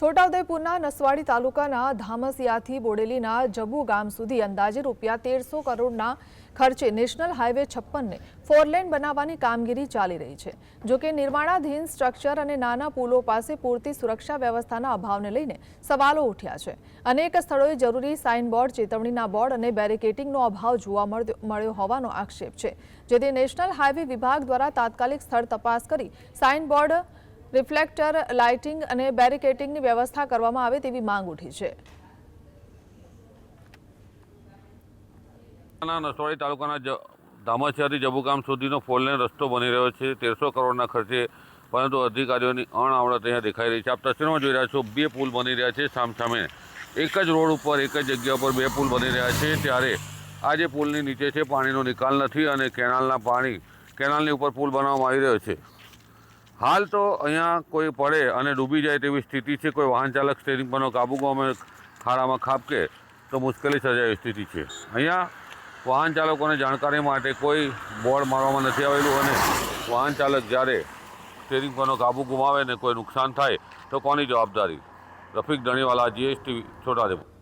છોટાઉદેપુરના નસવાડી તાલુકાના ધામસિયાથી બોડેલીના જબુ ગામ સુધી અંદાજે રૂપિયા 1300 કરોડના ખર્ચે નેશનલ હાઈવે 56ને ફોરલેન બનાવવાની કામગીરી ચાલી રહી છે। જોકે નિર્માણાધીન સ્ટ્રક્ચર અને નાના પુલો પાસે પૂરતી સુરક્ષા વ્યવસ્થાના અભાવને લઈને સવાલો ઉઠ્યા છે। અનેક સ્થળોએ જરૂરી સાઇનબોર્ડ, ચેતવણીના બોર્ડ અને બેરિકેડિંગનો અભાવ જોવા મળ્યો હોવાનો આક્ષેપ છે, જેથી નેશનલ હાઈવે વિભાગ દ્વારા તાત્કાલિક સ્થળ તપાસ કરી સાઇનબોર્ડ, રિફ્લેક્ટર, લાઇટિંગ અને બેરિકેડિંગની વ્યવસ્થા કરવામાં આવે તેવી માંગ ઉઠી છે। નસવાડી તાલુકાના ધામસિયાથી જબુ ગામ સુધીનો ફોરલેન રસ્તો બની રહ્યો છે 1300 કરોડના ખર્ચે, પરંતુ અધિકારીઓની અણઆવડત અહીંયા દેખાઈ રહી છે। આપ તસવીરમાં જોઈ રહ્યા છો, બે પુલ બની રહ્યા છે સામસામે, એક જ રોડ ઉપર એક જ જગ્યા પર બે પુલ બની રહ્યા છે। ત્યારે આ જે પુલની નીચે છે પાણીનો નિકાલ નથી અને કેનાલની ઉપર પુલ બનાવવામાં આવી રહ્યો છે। હાલ તો અહીંયા કોઈ પડે અને ડૂબી જાય તેવી સ્થિતિ છે। કોઈ વાહન ચાલક સ્ટીયરિંગ પરનો કાબુ ગુમાવે, ખાડામાં ખાબકે તો મુશ્કેલી સર્જાય એવી સ્થિતિ છે। અહીંયા વાહન ચાલકોને જાણકારી માટે કોઈ બોર્ડ મારવામાં નથી આવેલું અને વાહન ચાલક જ્યારે સ્ટીયરિંગ પરનો કાબુ ગુમાવે ને કોઈ નુકસાન થાય તો કોની જવાબદારી? રફીક ધણીવાલા, GSTV, છોટાઉદેપુર।